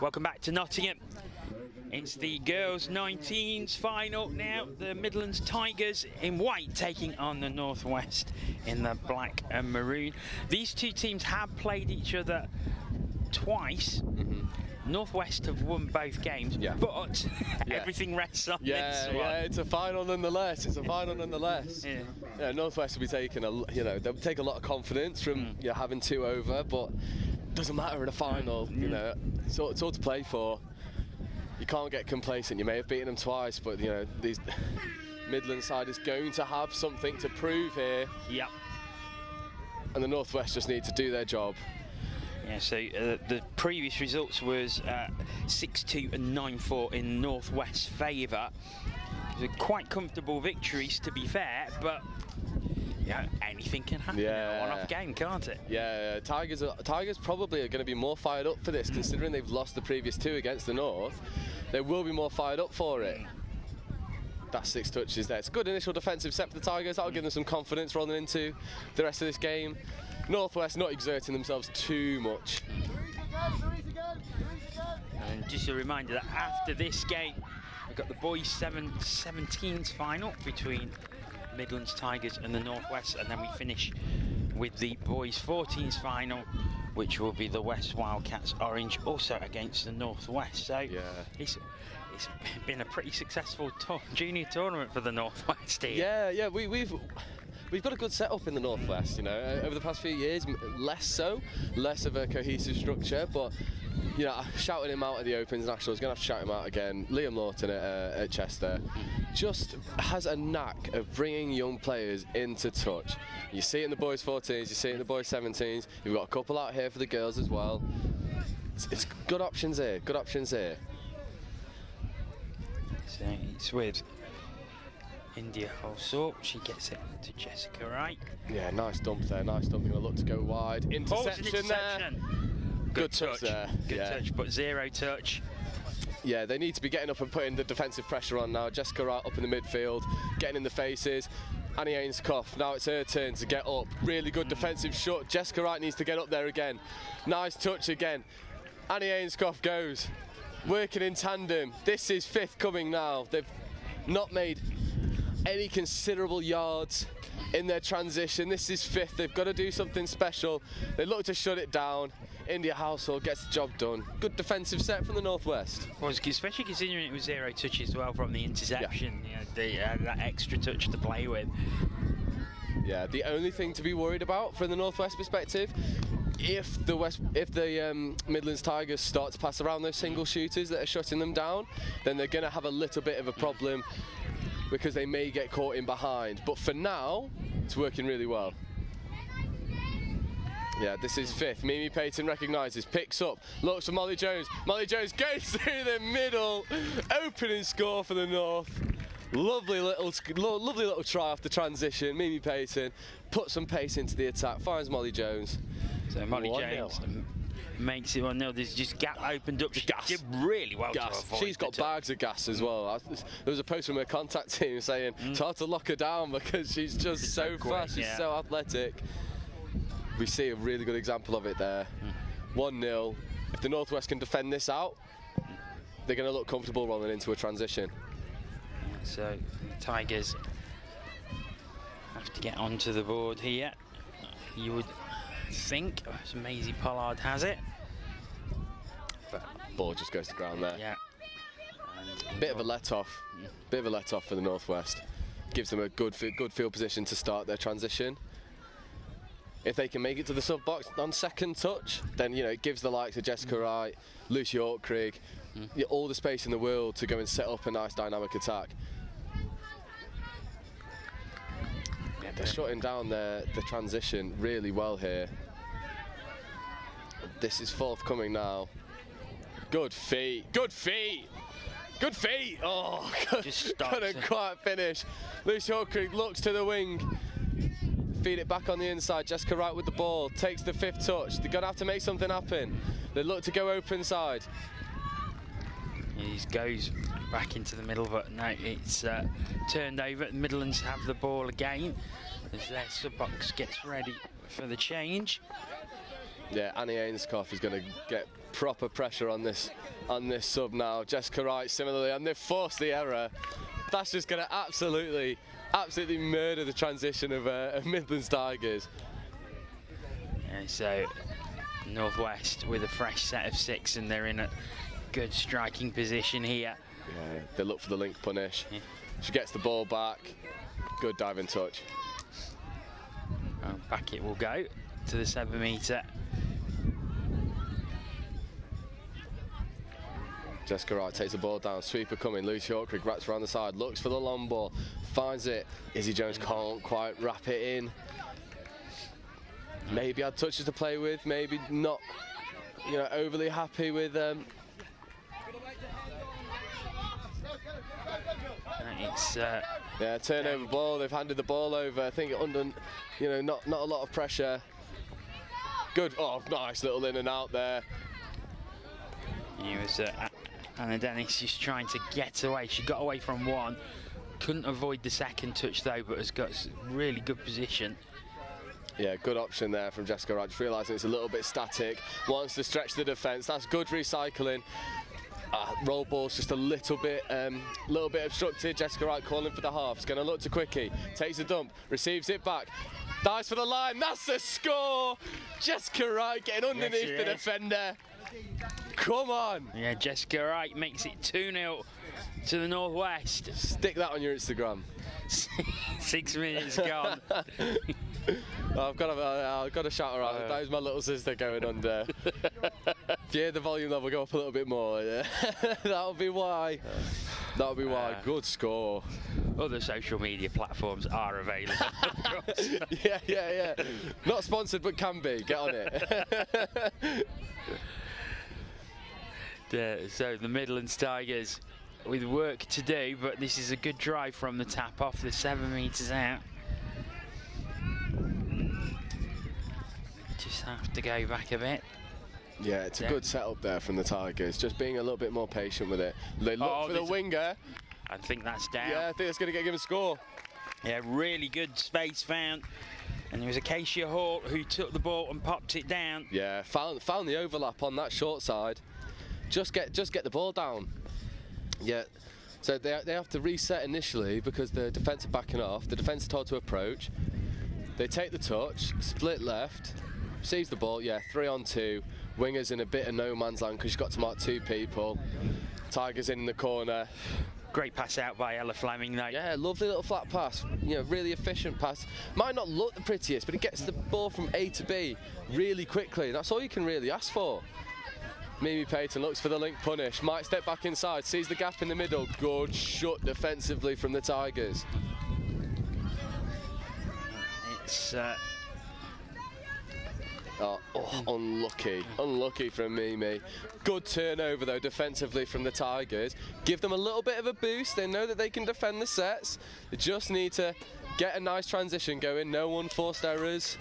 Welcome back to Nottingham. It's the girls' 19s final now. The Midlands Tigers in white taking on the Northwest in the black and maroon. These two teams have played each other twice. Northwest have won both games, but everything rests on this one. Yeah, it's a final nonetheless. It's a final nonetheless. Yeah, Northwest will be taking they'll take a lot of confidence from having 2 over, but it doesn't matter in a final. You know, it's all to play for. You can't get complacent. You may have beaten them twice, but these Midland side is going to have something to prove here. Yep. And the Northwest just need to do their job. Yeah, so the previous results was 6-2 and 9-4 in Northwest's favour. They're quite comfortable victories, to be fair, but anything can happen in a one-off game, can't it? Yeah, Tigers probably are going to be more fired up for this, considering they've lost the previous 2 against the North. They will be more fired up for it. That's 6 touches there. It's a good initial defensive set for the Tigers. That'll give them some confidence rolling into the rest of this game. Northwest not exerting themselves too much. And just a reminder that after this game, we've got the boys 17s final between Midlands Tigers and the Northwest, and then we finish with the boys 14s final, which will be the West Wildcats Orange, also against the Northwest. So it's been a pretty successful junior tournament for the Northwest here. Yeah, we've got a good setup in the Northwest, over the past few years, less of a cohesive structure, but shouting him out at the Opens Nationals, going to have to shout him out again. Liam Lawton at Chester just has a knack of bringing young players into touch. You see it in the boys 14s, you see it in the boys 17s, you've got a couple out here for the girls as well. It's good options here, So it's with India Holsop, she gets it to Jessica Wright. Yeah, nice dump there, nice dump. Gonna look to go wide. Interception there. Good touch there. Good touch, but 0 touch. Yeah, they need to be getting up and putting the defensive pressure on now. Jessica Wright up in the midfield, getting in the faces. Annie Ainscough, now it's her turn to get up. Really good defensive shot. Jessica Wright needs to get up there again. Nice touch again. Annie Ainscough goes. Working in tandem. This is 5th coming now. They've not made any considerable yards in their transition. This is 5th. They've got to do something special. They look to shut it down. India Household gets the job done. Good defensive set from the Northwest. Well, especially considering it was 0 touches as well from the interception. That extra touch to play with. Yeah, the only thing to be worried about from the Northwest perspective, if the Midlands Tigers start to pass around those single shooters that are shutting them down, then they're going to have a little bit of a problem, because they may get caught in behind. But for now, it's working really well. Yeah, this is 5th. Mimi Payton recognises, picks up, looks for Molly Jones. Molly Jones goes through the middle. Opening score for the North. Lovely little try off the transition. Mimi Payton puts some pace into the attack, finds Molly Jones. So Molly Jones makes it 1-0. There's just gap opened up. She did really well to avoid. She's got bags of gas as well. There was a post from her contact team saying it's hard to lock her down because she's just so fast. She's so athletic. We see a really good example of it there. 1-0. If the Northwest can defend this out, they're going to look comfortable rolling into a transition. So the Tigers have to get onto the board here. You would think Maisie Pollard has it, but ball just goes to ground there. Yeah. Bit of a let off. Bit of a let off for the Northwest. Gives them a good field position to start their transition. If they can make it to the sub box on second touch, then it gives the likes of Jessica Wright, Lucy Yorkcraig, all the space in the world to go and set up a nice dynamic attack. Yeah, they're shutting down the transition really well here. This is forthcoming now. Good feet. Oh, couldn't quite finish. Lucy Yorkcraig looks to the wing. Feed it back on the inside. Jessica Wright with the ball, takes the 5th touch. They're going to have to make something happen. They look to go open side. He goes back into the middle, but no, it's turned over. Midlands have the ball again as their sub-box gets ready for the change. Yeah, Annie Ainscough is going to get proper pressure on this sub now. Jessica Wright similarly, and they've forced the error. That's just going to absolutely murder the transition of Midlands Tigers. And so Northwest with a fresh set of 6, and they're in a good striking position here. Yeah, they look for the link punish. Yeah. She gets the ball back. Good diving touch. Back it will go to the 7 metre. Jessica Wright takes the ball down, sweeper coming, Lucy Hawkrig wraps around the side, looks for the long ball, finds it. Izzy Jones can't quite wrap it in. Maybe had touches to play with, maybe not, overly happy with yeah, turnover ball. They've handed the ball over. I think under, not a lot of pressure. Good. Oh, nice little in and out there. It was Anna Dennis just trying to get away. She got away from one. Couldn't avoid the second touch though, but has got really good position. Yeah, good option there from Jessica Wright. Just realising it's a little bit static. Wants to stretch the defence. That's good recycling. Roll ball's just a little bit obstructed. Jessica Wright calling for the half. It's going to look to Quickie. Takes a dump, receives it back. Dives for the line. That's the score. Jessica Wright getting underneath the defender. Come on. Yeah, Jessica Wright makes it 2-0 to the Northwest. Stick that on your Instagram. 6 minutes gone. I've got to shout her out. That is my little sister going under. If you hear the volume level go up a little bit more, yeah. That'll be why. That'll be why. Good score. Other social media platforms are available, of course. Yeah. Not sponsored, but can be. Get on it. So the Midlands Tigers with work to do, but this is a good drive from the tap off the 7 metres out. Just have to go back a bit. Yeah, it's a good setup there from the Tigers, just being a little bit more patient with it. They look for the winger. I think that's down. Yeah, I think that's going to get him a score. Yeah, really good space found. And there was Acacia Hall who took the ball and popped it down. Yeah, found the overlap on that short side. Just get the ball down. Yeah, so they have to reset initially because the defence are backing off. The defence are told to approach. They take the touch, split left, receives the ball. Yeah, 3-on-2. Wingers in a bit of no man's land because she's got to mark 2 people. Tigers in the corner. Great pass out by Ella Fleming though. Yeah, lovely little flat pass. Really efficient pass. Might not look the prettiest, but it gets the ball from A to B really quickly. That's all you can really ask for. Mimi Payton looks for the link punish. Might step back inside, sees the gap in the middle. Good shut defensively from the Tigers. It's unlucky from Mimi. Good turnover though defensively from the Tigers. Give them a little bit of a boost. They know that they can defend the sets. They just need to get a nice transition going. No unforced errors.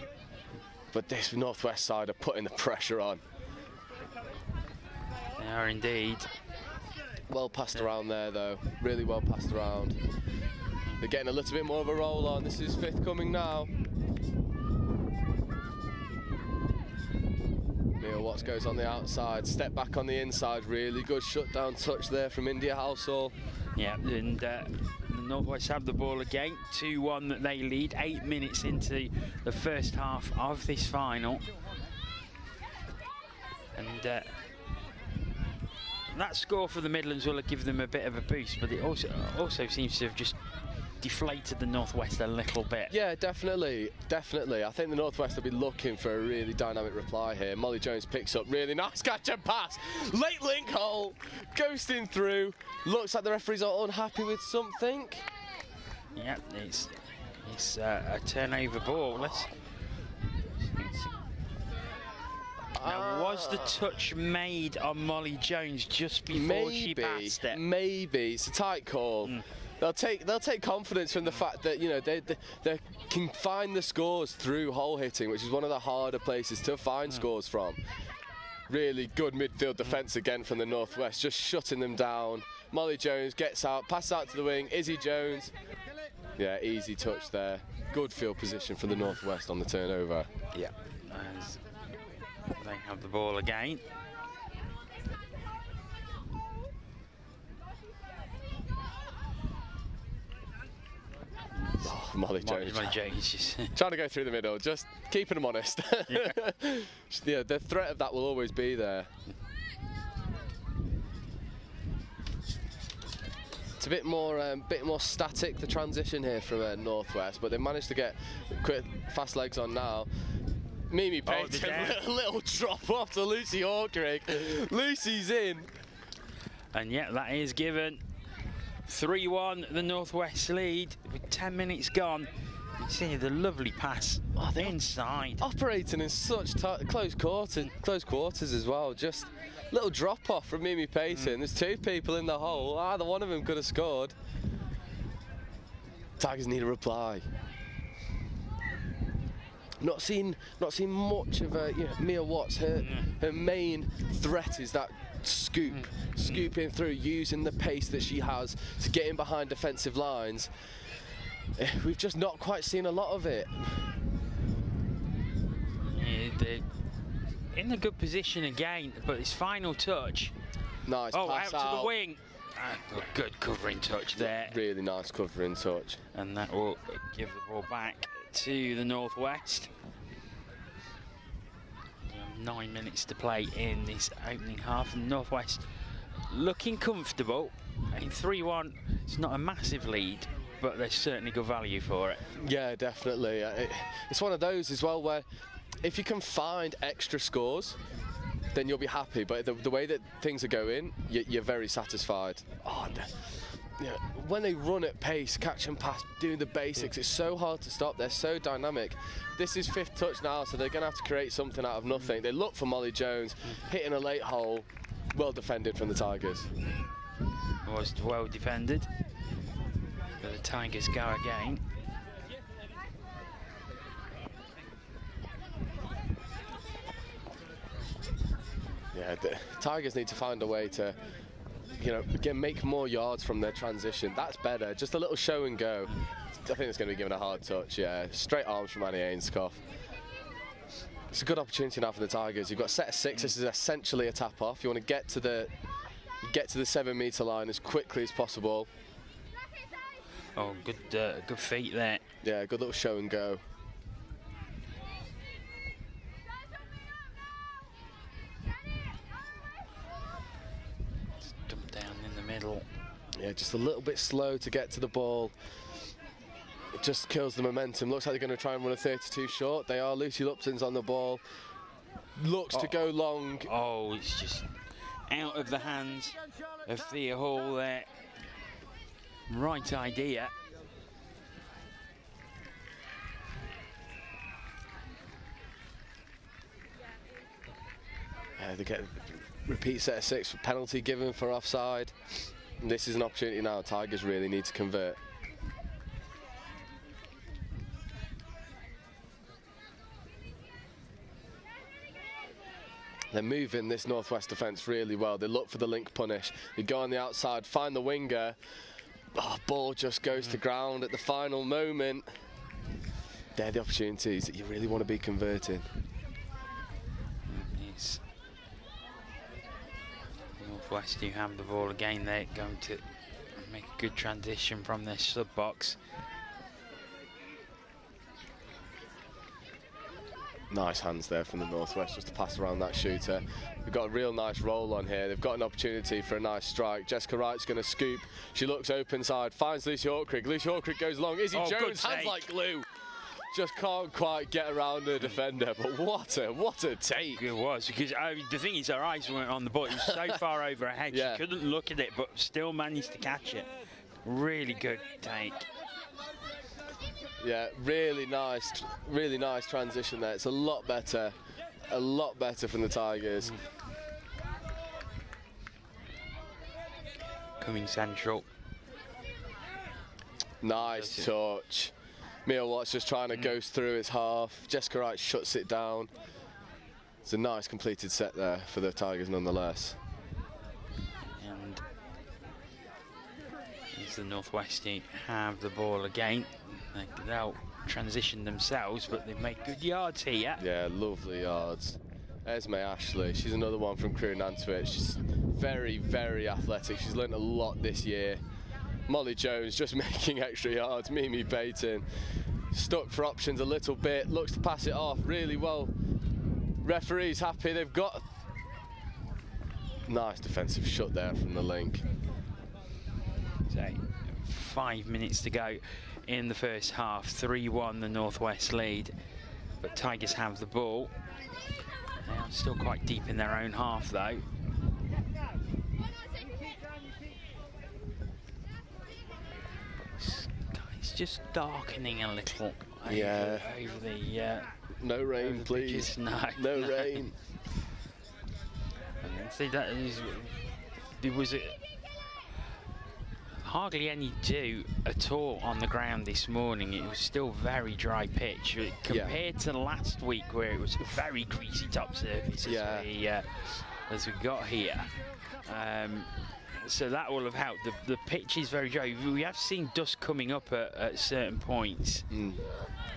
But this Northwest side are putting the pressure on. They are indeed. Well passed around there though. Really well passed around. They're getting a little bit more of a roll on. This is 5th coming now. Neil Watts goes on the outside, step back on the inside. Really good shutdown touch there from India Househall. Yeah, and the Northwest have the ball again. 2-1 that they lead. 8 minutes into the first half of this final. And that score for the Midlands will give them a bit of a boost, but it also seems to have just deflated the Northwest a little bit. Yeah, definitely. I think the Northwest will be looking for a really dynamic reply here. Molly Jones picks up, really nice catch and pass. Late link hole, ghosting through. Looks like the referees are unhappy with something. Yeah, it's a turnover ball. Now, was the touch made on Molly Jones just before she passed it? Maybe. It's a tight call. They'll take confidence from the fact that they can find the scores through hole hitting, which is one of the harder places to find scores from. Really good midfield defence again from the Northwest, just shutting them down. Molly Jones gets out, passes out to the wing. Izzy Jones. Yeah, easy touch there. Good field position for the Northwest on the turnover. Yeah. They have the ball again. Oh, Molly Jones. Molly Jones just trying to go through the middle, just keeping them honest. Yeah. Yeah, the threat of that will always be there. It's a bit more static, the transition here from Northwest, but they managed to get quick, fast legs on now. Mimi Payton, little drop off to Lucy Hawkrig. Lucy's in. And yeah, that is given. 3-1, the Northwest lead with 10 minutes gone. You can see the lovely pass inside. Operating in such close quarters as well. Just little drop off from Mimi Payton. There's two people in the hole. Either one of them could have scored. Tigers need a reply. Not seen much of Mia Watts. Her main threat is that scooping through, using the pace that she has to get in behind defensive lines. We've just not quite seen a lot of it. Yeah, they're in a good position again, but this final touch. Nice pass out to the wing. A good covering touch there. Really nice covering touch. And that will give the ball back to the Northwest. 9 minutes to play in this opening half, and Northwest looking comfortable. In 3-1, it's not a massive lead, but there's certainly good value for it. Yeah, definitely. It's one of those as well where if you can find extra scores, then you'll be happy. But the way that things are going, you're very satisfied. When they run at pace, catch and pass, doing the basics, it's so hard to stop. They're so dynamic. This is 5th touch now, so they're going to have to create something out of nothing. They look for Molly Jones, hitting a late hole. Well defended from the Tigers. Was well defended. But the Tigers go again. Yeah, the Tigers need to find a way to, again, make more yards from their transition. That's better. Just a little show and go. I think it's going to be given a hard touch. Yeah, straight arms from Annie Ainscough. It's a good opportunity now for the Tigers. You've got a set of 6. This is essentially a tap off. You want to get to the 7-metre line as quickly as possible. Oh, good feet there. Yeah, good little show and go. Dump down in the middle. Yeah, just a little bit slow to get to the ball. It just kills the momentum. Looks like they're going to try and run a 32 short. They are. Lucy Lupton's on the ball. Looks to go long. Oh, it's just out of the hands of Thea Hall there. Right idea. They get repeat set of 6, penalty given for offside. And this is an opportunity now. Tigers really need to convert. They're moving this Northwest defence really well. They look for the link punish. They go on the outside, find the winger. Ball just goes to ground at the final moment. They're the opportunities that you really want to be converting. Yes. Northwest, you have the ball again. They're going to make a good transition from their sub box. Nice hands there from the Northwest just to pass around that shooter. They've got a real nice roll on here. They've got an opportunity for a nice strike. Jessica Wright's going to scoop. She looks open side, finds Lucy Hawkrig. Lucy Hawkrig goes long. Izzy Jones, hands like glue. Just can't quite get around the defender, but what a take. It was, because the thing is, her eyes weren't on the ball. It was so far over her head, she couldn't look at it, but still managed to catch it. Really good take. Yeah, really nice transition there. It's a lot better from the Tigers. Coming central. Nice touch. Mia Watts just trying to ghost through his half. Jessica Wright shuts it down. It's a nice completed set there for the Tigers nonetheless. And as the Northwest team have the ball again. They'll transition themselves, but they've made good yards here. Yeah, lovely yards. Esme Ashley, she's another one from Crewe Nantwich. She's very, very athletic. She's learnt a lot this year. Molly Jones just making extra yards. Mimi Payton stuck for options a little bit, looks to pass it off really well. Referee's happy. They've got nice defensive shot there from the link. So 5 minutes to go in the first half. 3-1 the Northwest lead, but Tigers have the ball. They are still quite deep in their own half though. It's just darkening a little over, over the no rain, please. No rain. See, there was hardly any dew at all on the ground this morning. It was still very dry pitch compared to last week where it was a very greasy top surface as we got here. So that will have helped. The pitch is very dry. We have seen dust coming up at certain points.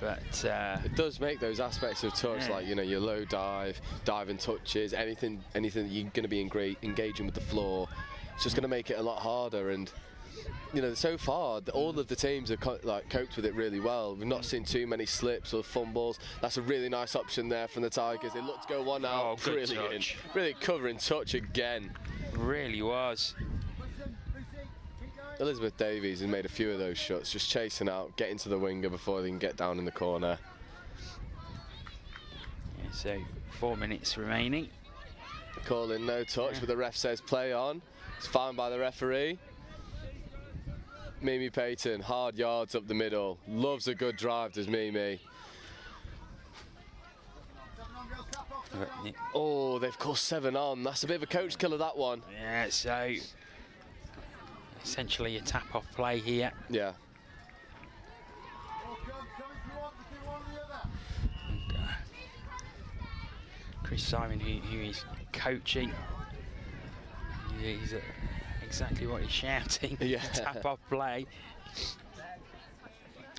But it does make those aspects of touch, like your low dive, diving touches, anything that you're going to be engaging with the floor. It's just going to make it a lot harder. And so far all of the teams have coped with it really well. We've not seen too many slips or fumbles. That's a really nice option there from the Tigers. They look to go one out. Oh, good touch. Really covering touch again. Really was. Elizabeth Davies has made a few of those shots, just chasing out, getting to the winger before they can get down in the corner. Yeah, so 4 minutes remaining. Calling no touch, but the ref says play on. It's fine by the referee. Mimi Payton, hard yards up the middle. Loves a good drive, does Mimi. Oh, they've called 7 on. That's a bit of a coach killer, that one. Yeah, so essentially a tap-off play here. Yeah. And, Chris Simon, who is coaching, he's exactly what he's shouting. Yeah. Tap-off play.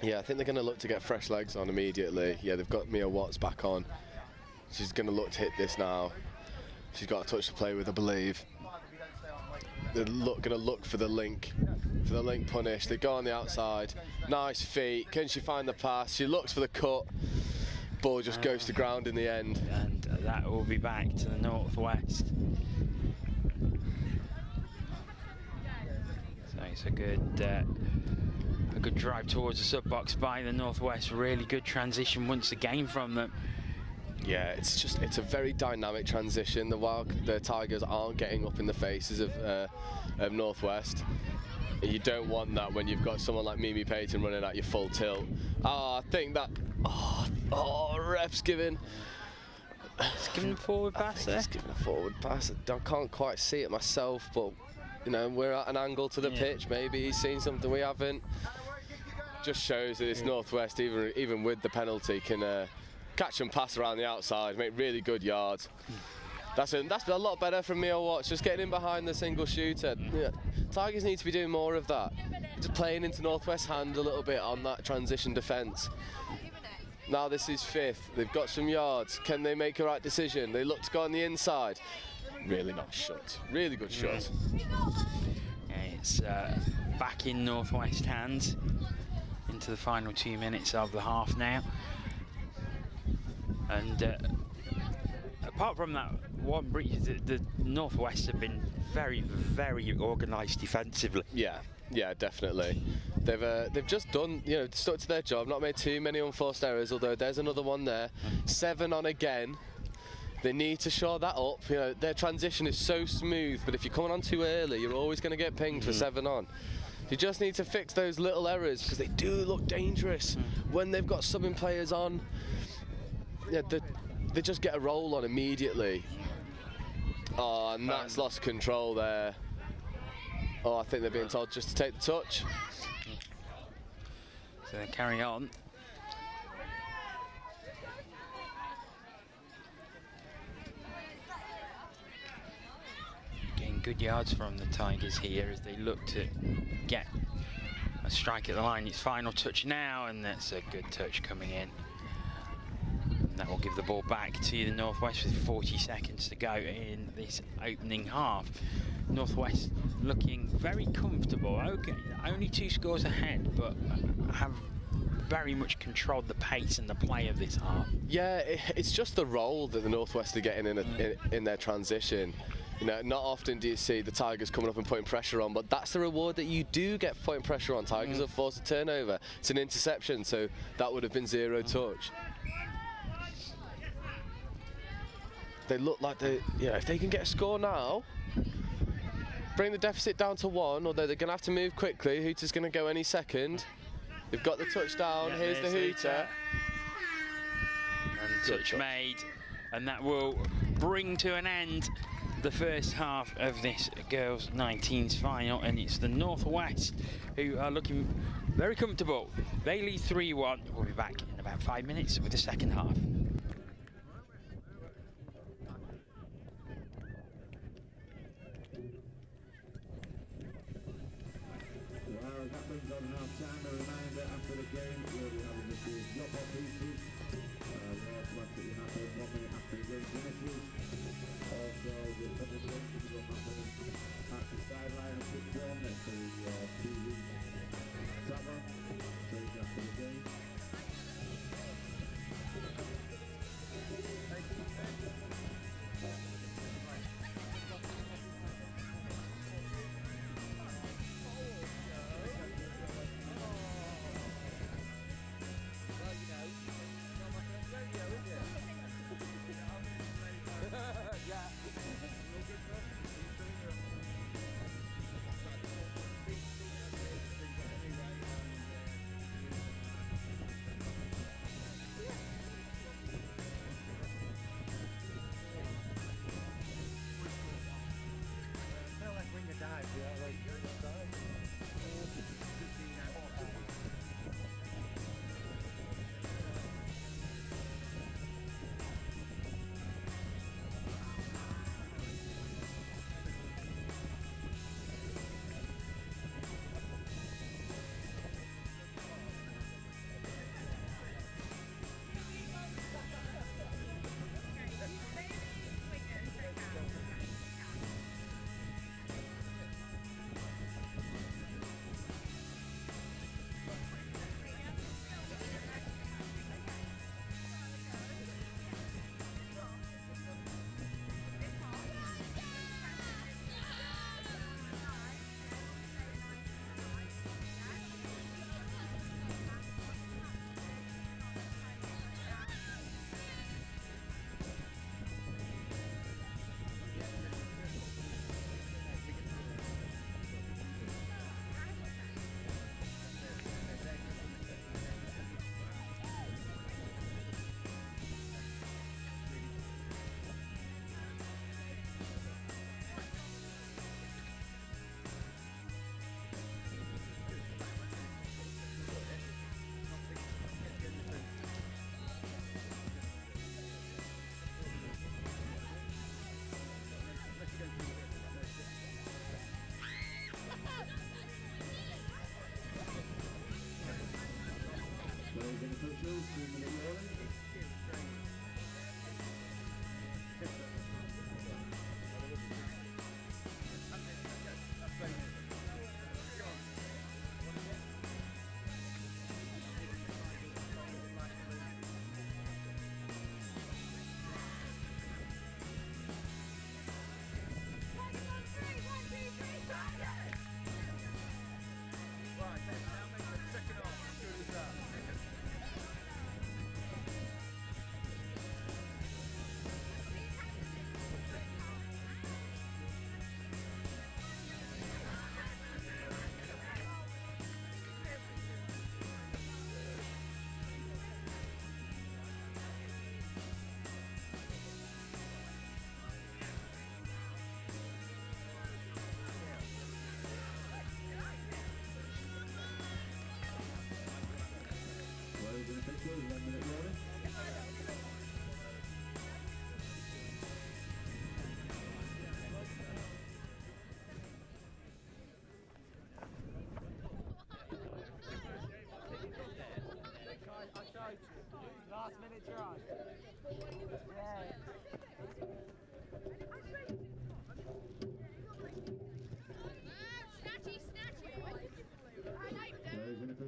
Yeah, I think they're going to look to get fresh legs on immediately. Yeah, they've got Mia Watts back on. She's going to look to hit this now. She's got a touch to play with, I believe. They're going to look for the link punish. They go on the outside. Nice feet. Can she find the pass? She looks for the cut. Ball just goes to ground in the end. And that will be back to the Northwest. So it's a good drive towards the sub-box by the Northwest. Really good transition once again from them. Yeah, it's a very dynamic transition. The Tigers aren't getting up in the faces of Northwest. You don't want that when you've got someone like Mimi Payton running at your full tilt. I think that. Ref's giving. It's giving a forward pass there. He's giving a forward pass. I can't quite see it myself, but we're at an angle to the pitch. Maybe he's seen something we haven't. Just shows that this Northwest, even with the penalty, can. Catch and pass around the outside, make really good yards. That's a lot better from Mia Watts, just getting in behind the single shooter. Yeah. Tigers need to be doing more of that. Just playing into Northwest's hand a little bit on that transition defence. Now this is 5th, they've got some yards. Can they make a right decision? They look to go on the inside. Really nice shot, really good shot. Yeah, it's back in Northwest hands into the final 2 minutes of the half now. And apart from that one breach, the Northwest have been very, very organised defensively. Yeah, definitely. They've just done, stuck to their job, not made too many unforced errors, although there's another one there. 7 on again. They need to shore that up. Their transition is so smooth, but if you're coming on too early, you're always going to get pinged for 7 on. You just need to fix those little errors, because they do look dangerous when they've got subbing players on. Yeah, they just get a roll on immediately. Oh, and that's lost control there. Oh, I think they're being told just to take the touch. So they carry on. Getting good yards from the Tigers here as they look to get a strike at the line. It's final touch now, and that's a good touch coming in. That will give the ball back to the Northwest with 40 seconds to go in this opening half. Northwest looking very comfortable. Okay, only 2 scores ahead, but have very much controlled the pace and the play of this half. Yeah, it's just the role that the Northwest are getting in their transition. You know, not often do you see the Tigers coming up and putting pressure on, but that's the reward that you do get for putting pressure on. Tigers have forced a turnover. It's an interception, so that would have been 0 touch. They look like if they can get a score now, bring the deficit down to 1, although they're going to have to move quickly. Hooter's going to go any second. They've got the touchdown. Yeah, here's the Hooter. And touch made, and that will bring to an end the first half of this girls 19s final, and it's the Northwest who are looking very comfortable. They lead 3-1. We'll be back in about 5 minutes with the second half.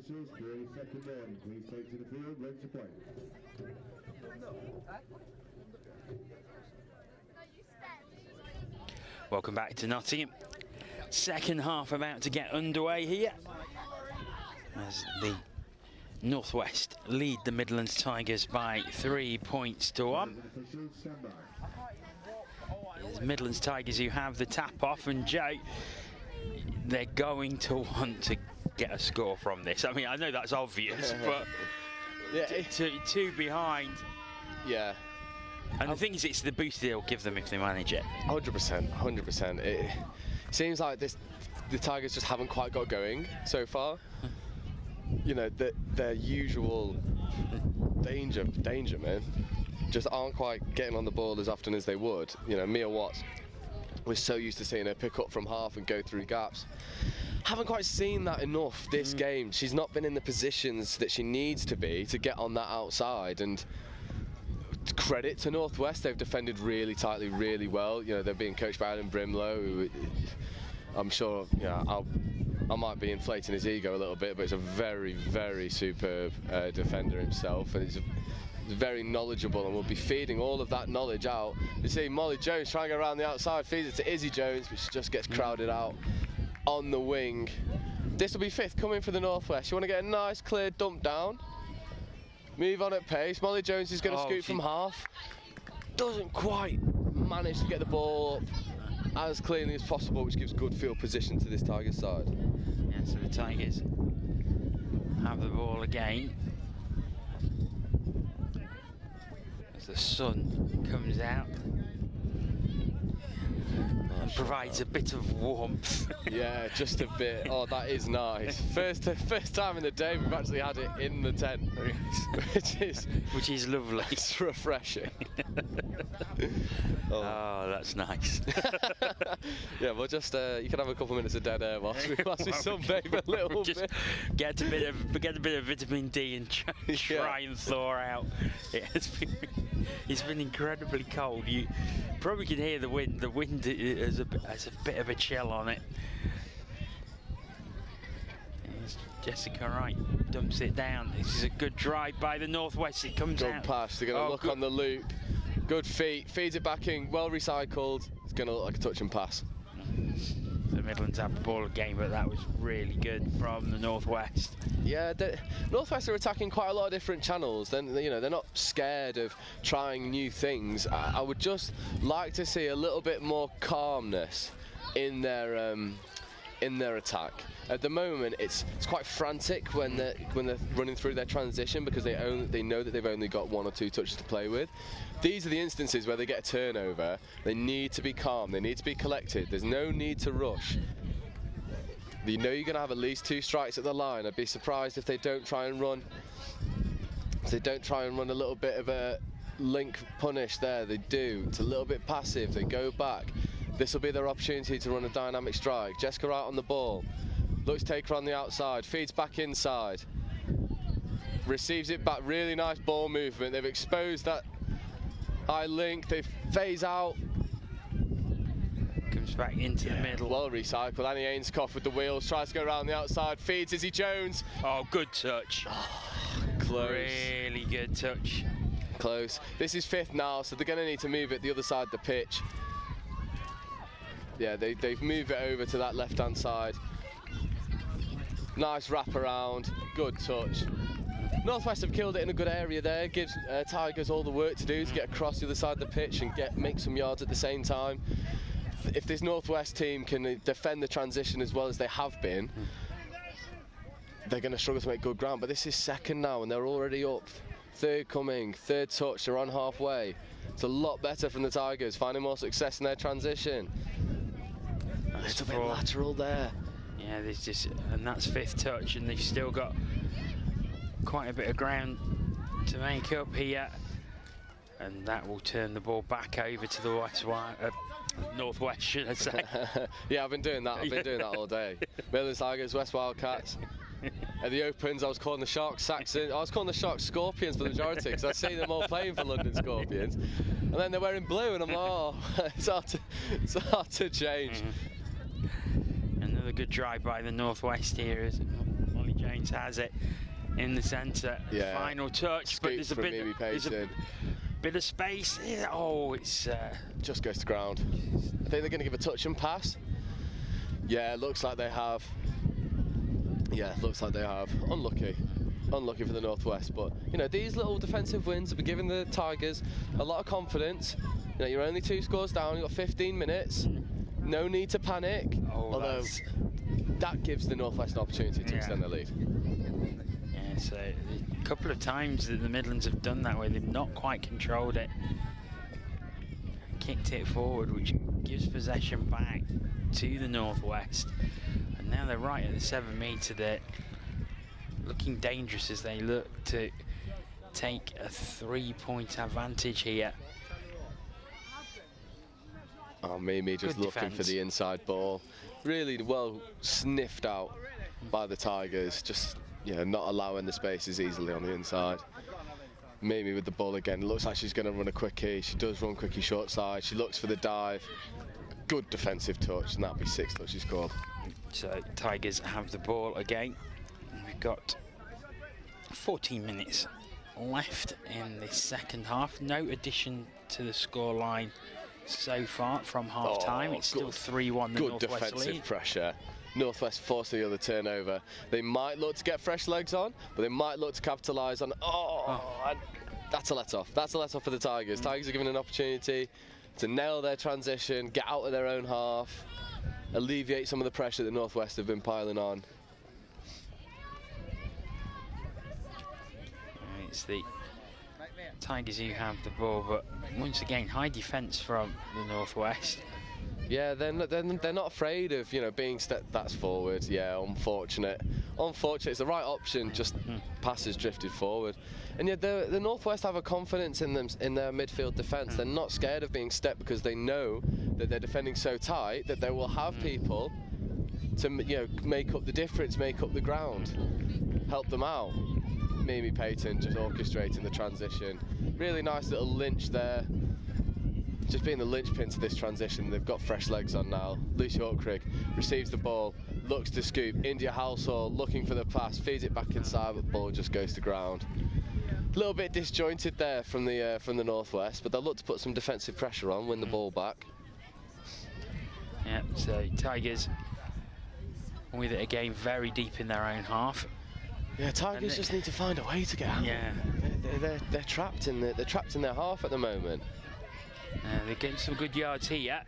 officials, 30-second warning. Please take to the field, ready to play. Welcome back to Nottingham. Second half about to get underway here as the Northwest lead the Midlands Tigers by 3 points to 1. Officials, stand by. It's Midlands Tigers who have the tap off, and Joe, they're going to want to get a score from this. I mean, I know that's obvious, but Yeah, two behind. yeah. And the thing is, it's the boost they'll give them if they manage it. 100%, 100%. It seems like the Tigers just haven't quite got going so far. You know, their usual danger men just aren't quite getting on the ball as often as they would. You know, Mia Watts, we're so used to seeing her pick up from half and go through gaps. Haven't quite seen that enough this game. She's not been in the positions that she needs to be to get on that outside, and credit to Northwest, they've defended really tightly, really well. You know, they're being coached by Alan Brimlow, who I'm sure, you know, I might be inflating his ego a little bit, but he's a very, very superb defender himself, and he's very knowledgeable and will be feeding all of that knowledge out. You see Molly Jones trying to go around the outside, feeds it to Izzy Jones, which just gets crowded out on the wing. This will be fifth coming for the Northwest. You want to get a nice clear dump down, move on at pace. Molly Jones is going to scoot from half. Doesn't quite manage to get the ball up as cleanly as possible, which gives good field position to this Tigers side. Yeah, so the Tigers have the ball again as the sun comes out and provides a bit of warmth. Yeah, just a bit. Oh, that is nice. First time in the day we've actually had it in the tent, which is lovely. It's refreshing. Oh, that's nice. Yeah, we'll just you can have a couple minutes of dead air whilst we sunbathe a little just bit. Get a bit of vitamin D and try and thaw out. It's been incredibly cold. You probably can hear the wind. The wind has a bit of a chill on it. It's Jessica Wright dumps it down. This is a good drive by the Northwest. It comes out. Good pass. They're going to look on the loop. Good feet. Feeds it back in. Well recycled. It's going to look like a touch and pass. The Midlands have the ball again, but that was really good from the Northwest. Yeah, the Northwest are attacking quite a lot of different channels. Then, you know, they're not scared of trying new things. I would just like to see a little bit more calmness in their attack. At the moment, it's quite frantic when they're running through their transition, because they know that they've only got 1 or 2 touches to play with. These are the instances where they get a turnover. They need to be calm. They need to be collected. There's no need to rush. You know you're going to have at least 2 strikes at the line. I'd be surprised if they don't try and run. If they don't try and run a little bit of a link punish there. They do. It's a little bit passive. They go back. This will be their opportunity to run a dynamic strike. Jessica Wright on the ball. Looks to take her on the outside. Feeds back inside. Receives it back. Really nice ball movement. They've exposed that high link. They phase out. Comes back into the middle. Well recycled. Annie Ainscough with the wheels. Tries to go around the outside. Feeds Izzy Jones. Oh, good touch. Close. Really good touch. Close. This is fifth now, so they're going to need to move it the other side of the pitch. Yeah, they've moved it over to that left-hand side. Nice wrap around. Good touch. Northwest have killed it in a good area there. Gives Tigers all the work to do to get across the other side of the pitch and make some yards at the same time. If this Northwest team can defend the transition as well as they have been, they're going to struggle to make good ground. But this is second now, and they're already up. Third coming, third touch, they're on halfway. It's a lot better from the Tigers, finding more success in their transition. A little bit lateral there. Yeah, and that's fifth touch, and they've still got quite a bit of ground to make up here. And that will turn the ball back over to the Northwest, should I say. Yeah, I've been doing that. I've been doing that all day. Midlands Tigers, West Wildcats. At the Opens, I was calling the Sharks Saxon. I was calling the Sharks Scorpions for the majority, because I see them all playing for London Scorpions. And then they're wearing blue, and I'm like, oh, it's hard to change. Another good drive by the Northwest here, is Molly Jones. Jones has it in the centre. Yeah. Final touch, but there's a bit of space. Yeah. Oh, it's just goes to ground. I think they're going to give a touch and pass. Yeah, looks like they have. Yeah, looks like they have. Unlucky for the Northwest, but you know, these little defensive wins have been giving the Tigers a lot of confidence. You know, you're only 2 scores down, you've got 15 minutes, no need to panic, although that gives the Northwest an opportunity to extend their lead. Yeah, so a couple of times that the Midlands have done that where they've not quite controlled it, kicked it forward, which gives possession back to the Northwest, and now they're right at the 7 metre. They're looking dangerous as they look to take a 3-point advantage here. Oh, Mimi just Good looking defense. for the inside ball. Really well sniffed out by the Tigers, just, you know, not allowing the spaces easily on the inside. Mimi with the ball again. Looks like she's going to run a quickie. She does run quickie short side. She looks for the dive. Good defensive touch, and that'll be 6 touches scored. So Tigers have the ball again. We've got 14 minutes left in this second half. No addition to the scoreline so far from half-time. It's still 3-1 the Good Northwest defensive lead. pressure. Northwest forced the other turnover. They might look to get fresh legs on, but they might look to capitalise on. That's a let-off. That's a let-off for the Tigers. Tigers are given an opportunity to nail their transition, get out of their own half, alleviate some of the pressure that Northwest have been piling on. It's the Tigers who have the ball, but once again, high defence from the Northwest. Yeah, they're not afraid of, you know, being that's forward. Yeah, unfortunate. It's the right option. Just passes drifted forward, and yet the Northwest have a confidence in their midfield defence. They're not scared of being stepped because they know that they're defending so tight that they will have people to, you know, make up the difference, make up the ground, help them out. Mimi Payton just orchestrating the transition. Really nice little lynch there. Just being the linchpin to this transition. They've got fresh legs on now. Lucy Hawkrig receives the ball, looks to scoop. India Household looking for the pass, feeds it back inside, but the ball just goes to ground. A little bit disjointed there from the Northwest, but they'll look to put some defensive pressure on, win the ball back. Yeah, so Tigers with it again, very deep in their own half. Yeah, Tigers just need to find a way to get out. Yeah, they're trapped in their half at the moment. they're getting some good yards here.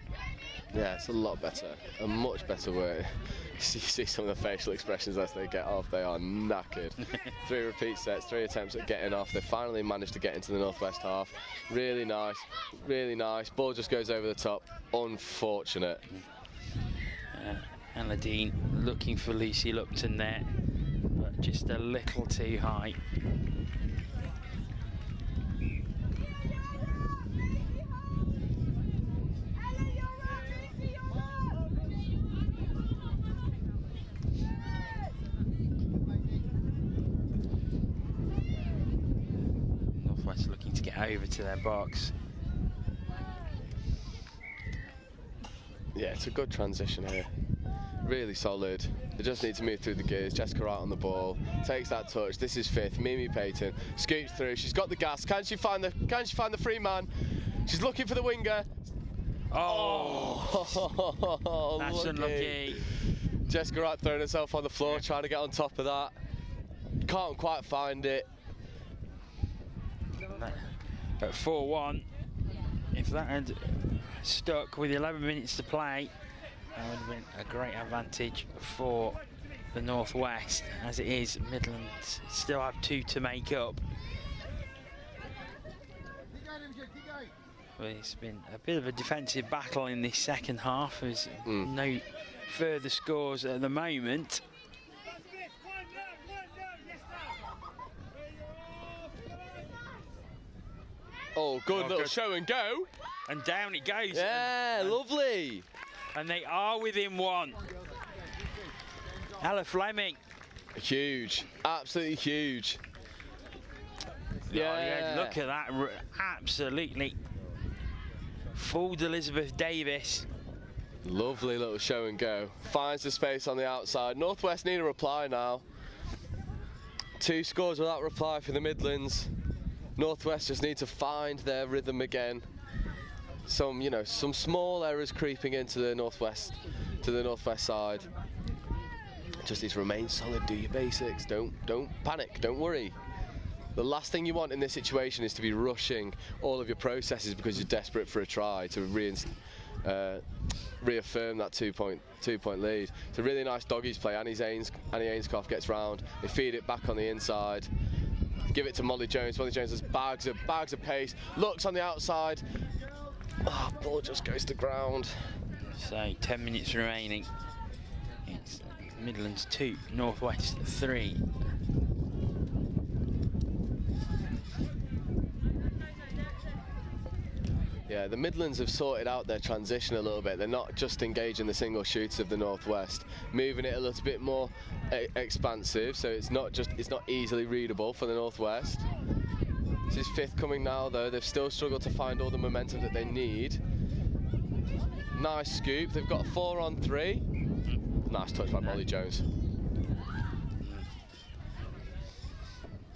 Yeah, it's a lot better, a much better way. You see some of the facial expressions as they get off. They are knackered. 3 repeat sets, 3 attempts at getting off. They finally managed to get into the Northwest half. Really nice, really nice. Ball just goes over the top. Unfortunate. Aladine looking for Lucy Lupton there, but just a little too high. Northwest looking to get over to their box. Yeah, it's a good transition here. Really solid. They just need to move through the gears. Jessica Wright on the ball, takes that touch. This is 5th. Mimi Payton scoops through. She's got the gas. Can she find the free man? She's looking for the winger. Oh, that's unlucky. Jessica Wright throwing herself on the floor, trying to get on top of that. Can't quite find it. At 4-1, if that had stuck with 11 minutes to play, that would have been a great advantage for the Northwest. As it is, Midlands still have 2 to make up. But it's been a bit of a defensive battle in this second half. There's no further scores at the moment. Oh, good little show and go. And down it goes. Yeah, lovely. And they are within 1. Ella Fleming. Huge, absolutely huge. Yeah, look at that, absolutely fooled Elizabeth Davis. Lovely little show and go. Finds the space on the outside. Northwest need a reply now. 2 scores without reply for the Midlands. Northwest just need to find their rhythm again. Some small errors creeping into the Northwest side. Just need to remain solid, do your basics, don't panic, don't worry. The last thing you want in this situation is to be rushing all of your processes because you're desperate for a try to reaffirm that two-point lead. It's a really nice doggies play. Annie Ainscough gets round. They feed it back on the inside. Give it to Molly Jones. Molly Jones has bags of pace. Looks on the outside. Oh, ball just goes to ground. So 10 minutes remaining. It's Midlands 2, Northwest 3. Yeah, the Midlands have sorted out their transition a little bit. They're not just engaging the single shoots of the Northwest, moving it a little bit more expansive, so it's not easily readable for the Northwest. This is 5th coming now, though. They've still struggled to find all the momentum that they need. Nice scoop. They've got a 4-on-3. Nice touch by Molly Jones.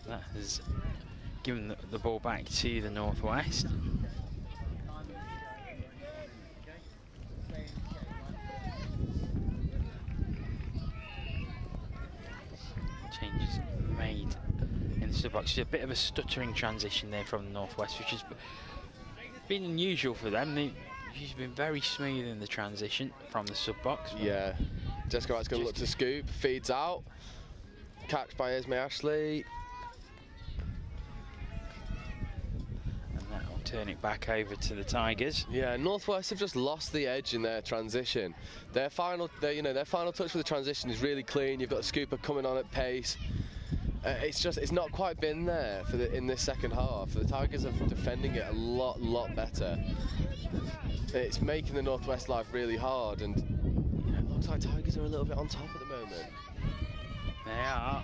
That has given the ball back to the Northwest. Changes made in the sub-box. A bit of a stuttering transition there from the Northwest, which has been unusual for them. She's been very smooth in the transition from the sub-box. Yeah, Jessica Wright's going to look to scoop, feeds out, catch by Esme Ashley. And that will turn it back over to the Tigers. Yeah, Northwest have just lost the edge in their transition. Their final touch for the transition is really clean. You've got a scooper coming on at pace. It's not quite been there in this second half. The Tigers are defending it a lot better. It's making the Northwest life really hard, and it looks like Tigers are a little bit on top at the moment. They are.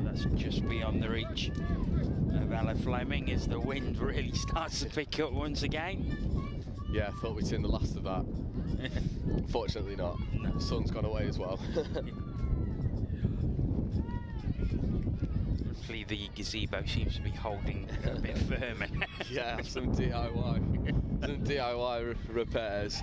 That's just beyond the reach of Ella Fleming as the wind really starts to pick up once again. Yeah, I thought we'd seen the last of that. Unfortunately not. No. The sun's gone away as well. Hopefully the gazebo seems to be holding a bit firmer. Yeah, some DIY repairs.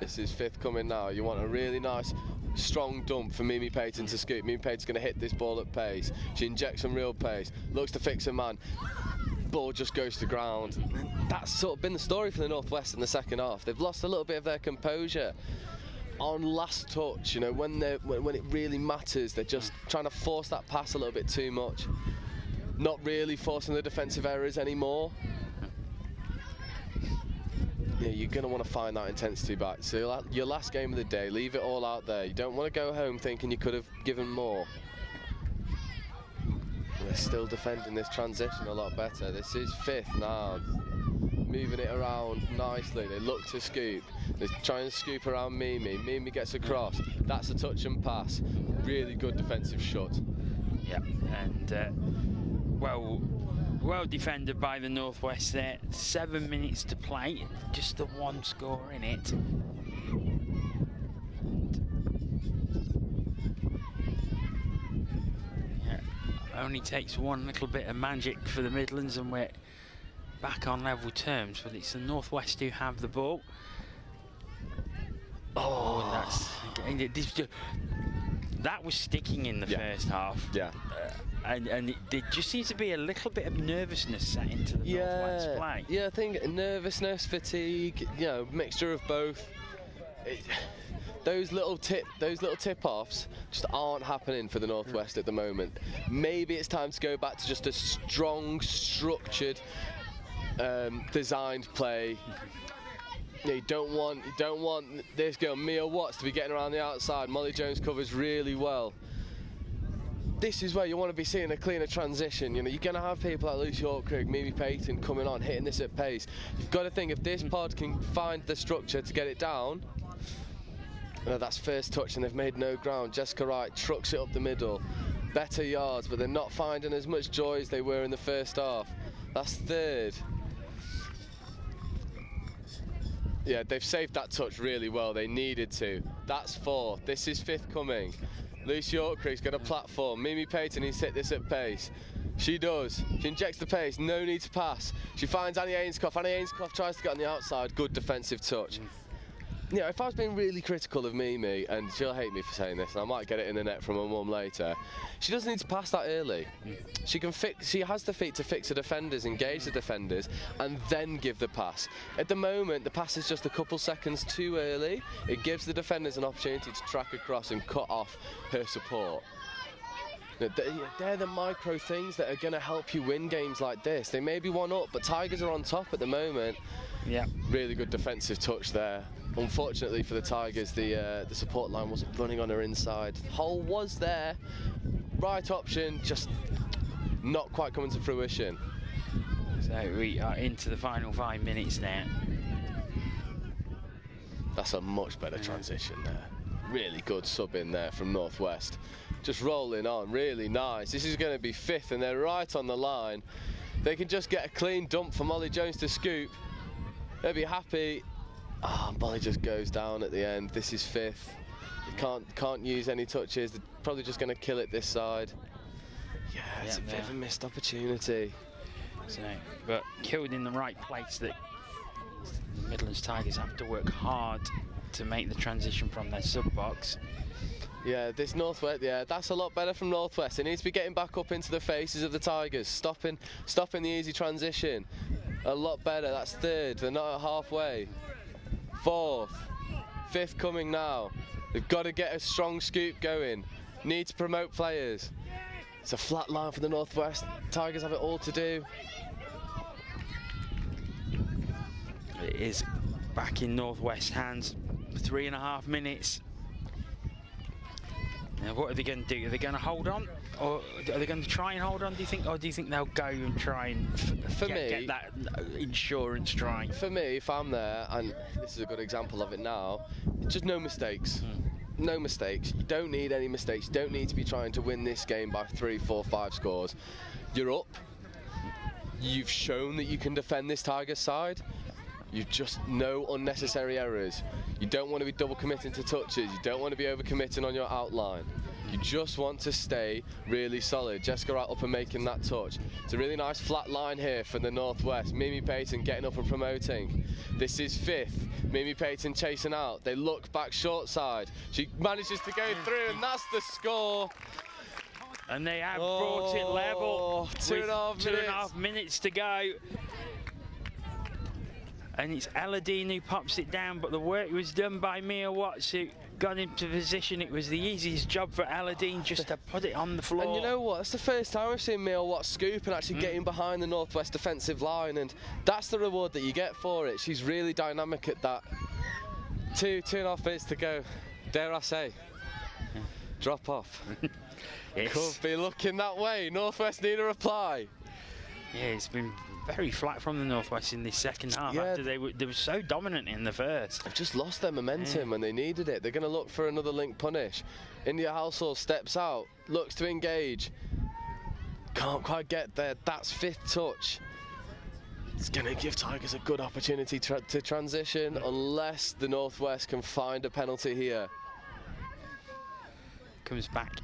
This is 5th coming now. You want a really nice strong dump for Mimi Payton to scoop. Mimi Payton's going to hit this ball at pace. She injects some real pace, looks to fix a man. Ball just goes to ground. That's sort of been the story for the Northwest in the second half. They've lost a little bit of their composure on last touch. When it really matters, they're just trying to force that pass a little bit too much. Not really forcing the defensive errors anymore. Yeah, you're going to want to find that intensity back. So your last game of the day, leave it all out there. You don't want to go home thinking you could have given more. They're still defending this transition a lot better. This is 5th now. Moving it around nicely. They look to scoop. They're trying to scoop around Mimi. Mimi gets across. That's a touch and pass. Really good defensive shot. Yeah, and well defended by the Northwest there. 7 minutes to play. Just the one score in it. Only takes one little bit of magic for the Midlands and we're back on level terms, but it's the Northwest who have the ball. That was sticking in the first half. Yeah. And there just seems to be a little bit of nervousness set into the Northwest play. Yeah, I think nervousness, fatigue, mixture of both. Those little tip-offs just aren't happening for the Northwest at the moment. Maybe it's time to go back to just a strong, structured, designed play. You don't want this girl Mia Watts to be getting around the outside. Molly Jones covers really well. This is where you want to be seeing a cleaner transition. You're going to have people like Lucy Hawkrig, Mimi Payton coming on, hitting this at pace. You've got to think if this pod can find the structure to get it down. That's first touch and they've made no ground. Jessica Wright trucks it up the middle. Better yards, but they're not finding as much joy as they were in the first half. That's 3rd. Yeah, they've saved that touch really well. They needed to. That's 4th. This is 5th coming. Lucy Hawkree's got a platform. Mimi Payton needs to hit this at pace. She does. She injects the pace. No need to pass. She finds Annie Ainscough. Annie Ainscough tries to get on the outside. Good defensive touch. You know, if I was being really critical of Mimi, and she'll hate me for saying this, and I might get it in the net from her mum later, she doesn't need to pass that early. She can fix. She has the feet to fix the defenders, engage the defenders, and then give the pass. At the moment, the pass is just a couple seconds too early. It gives the defenders an opportunity to track across and cut off her support. They're the micro things that are going to help you win games like this. They may be one up, but Tigers are on top at the moment. Yeah. Really good defensive touch there. Unfortunately for the Tigers, the support line wasn't running on her inside. Hole was there. Right option, just not quite coming to fruition. So we are into the final 5 minutes now. That's a much better transition there. Really good sub in there from Northwest. Just rolling on, really nice. This is going to be 5th and they're right on the line. They can just get a clean dump for Molly Jones to scoop. They'll be happy. Molly just goes down at the end. This is 5th. You can't use any touches. They're probably just going to kill it this side. Yeah, it's a bit of a missed opportunity. So, but killed in the right place. That the Midlands Tigers have to work hard to make the transition from their sub box. Yeah, this Northwest, yeah, that's a lot better from Northwest. They need to be getting back up into the faces of the Tigers, stopping the easy transition. A lot better. That's 3rd. They're not at halfway. 4th, 5th coming now. They've got to get a strong scoop going. Need to promote players. It's a flat line for the Northwest. Tigers have it all to do. It is back in Northwest hands. 3.5 minutes. Now, what are they going to do? Are they going to hold on, or are they going to try and hold on? Do you think, or do you think they'll go and try and get that insurance try? For me, if I'm there, and this is a good example of it now, just no mistakes. No mistakes. You don't need any mistakes. You don't need to be trying to win this game by 3, 4, 5 scores. You're up. You've shown that you can defend this Tigers side. You've just no unnecessary errors. You don't want to be double committing to touches. You don't want to be over committing on your outline. You just want to stay really solid. Jessica Wright up and making that touch. It's a really nice flat line here for the Northwest. Mimi Payton getting up and promoting. This is 5th. Mimi Payton chasing out. They look back short side. She manages to go through, and that's the score. And they have brought it level. 2.5 minutes to go. And it's Ella Dean who pops it down, but the work was done by Mia Watts, who got into position. It was the easiest job for Ella Dean just to put it on the floor. And you know what? It's the first time I've seen Mia Watts scoop and actually getting behind the Northwest defensive line, and that's the reward that you get for it. She's really dynamic at that. 2.5 minutes to go. Dare I say, drop off. Yes. Could be looking that way. Northwest need a reply. Yeah, it's been very flat from the Northwest in this second half after they were so dominant in the first. They've just lost their momentum when they needed it. They're going to look for another link punish. India Household steps out, looks to engage. Can't quite get there. That's 5th touch. It's going to give Tigers a good opportunity to transition unless the Northwest can find a penalty here. Comes back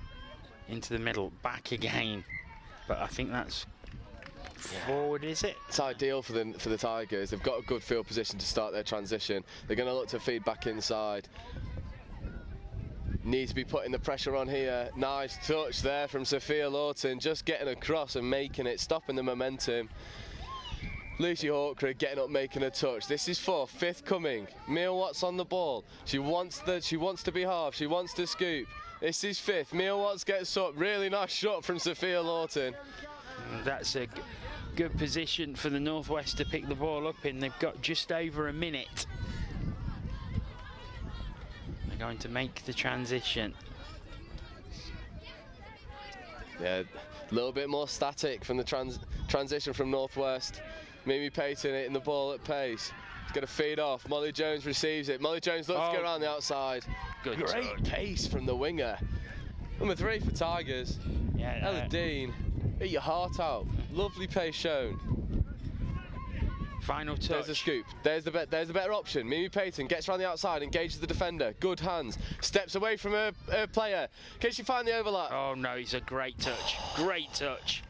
into the middle, back again. But I think that's forward, is it? It's ideal for the Tigers. They've got a good field position to start their transition. They're going to look to feed back inside. Need to be putting the pressure on here. Nice touch there from Sophia Lawton, just getting across and making it, stopping the momentum. Lucy Hawkrey getting up, making a touch. This is 4th, 5th coming. Mia Watts on the ball. She wants to be half. She wants to scoop. This is 5th. Mia Watts gets up. Really nice shot from Sophia Lawton. That's a good position for the Northwest to pick the ball up in. They've got just over a minute. They're going to make the transition. Yeah, a little bit more static from the transition from Northwest. Mimi Payton hitting the ball at pace. It's going to feed off. Molly Jones receives it. Molly Jones looks to get around the outside. Good Great pace from the winger. Number 3 for Tigers. Yeah, Ella Dean, hit your heart out. Lovely pace shown. Final touch. There's a scoop. There's the better option. Mimi Payton gets around the outside, engages the defender. Good hands. Steps away from her player. Can she find the overlap? Oh no, it's a great touch. Great touch.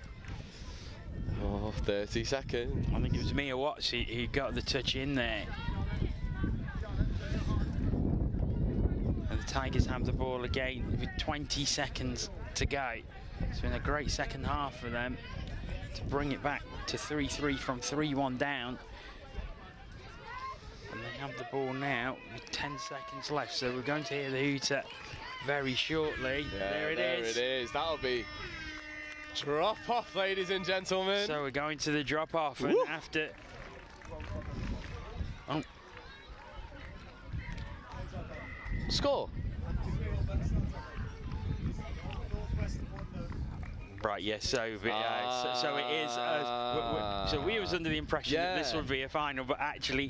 Oh, 30 seconds. I think it was Mia Watts who got the touch in there. And the Tigers have the ball again with 20 seconds to go. It's been a great second half for them to bring it back to 3-3 from 3-1 down. And they have the ball now with 10 seconds left, so we're going to hear the hooter very shortly. Yeah, there it is. That'll be drop off, ladies and gentlemen. So we're going to the drop off, and after... Oh. Score. Right, yes, so it is. So we was under the impression that this would be a final, but actually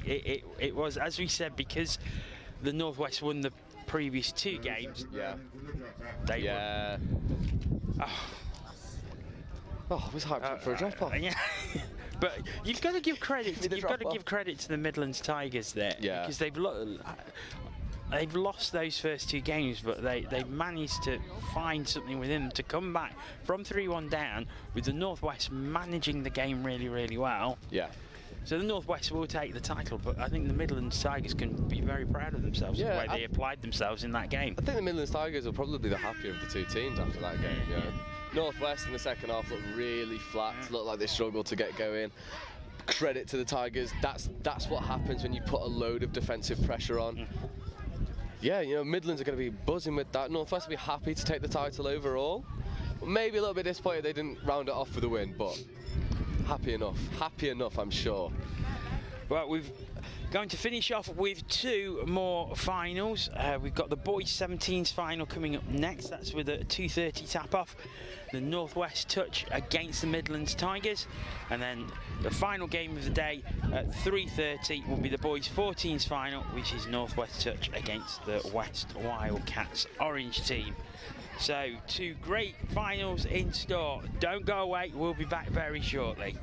it was, as we said, because the Northwest won the previous 2 games. Yeah. They won. Oh, I was hyped up for a drop off. Yeah. But you've got to give credit. You've got to give credit to the Midlands Tigers there, because they've lost those first 2 games, but they've managed to find something within them to come back from 3-1 down, with the Northwest managing the game really, really well. Yeah. So the Northwest will take the title, but I think the Midlands Tigers can be very proud of themselves for the way they applied themselves in that game. I think the Midlands Tigers will probably be the happier of the 2 teams after that game. Yeah. Northwest in the second half looked really flat. Looked like they struggled to get going. Credit to the Tigers. That's what happens when you put a load of defensive pressure on. Yeah, you know, Midlands are going to be buzzing with that. Northwest will be happy to take the title overall. Maybe a little bit disappointed they didn't round it off with a win, but happy enough, I'm sure. Well, we're going to finish off with 2 more finals. We've got the boys 17s final coming up next. That's with a 2:30 tap-off. The Northwest touch against the Midlands Tigers. And then the final game of the day at 3:30 will be the boys 14s final, which is Northwest touch against the West Wildcats orange team. So 2 great finals in store. Don't go away, we'll be back very shortly.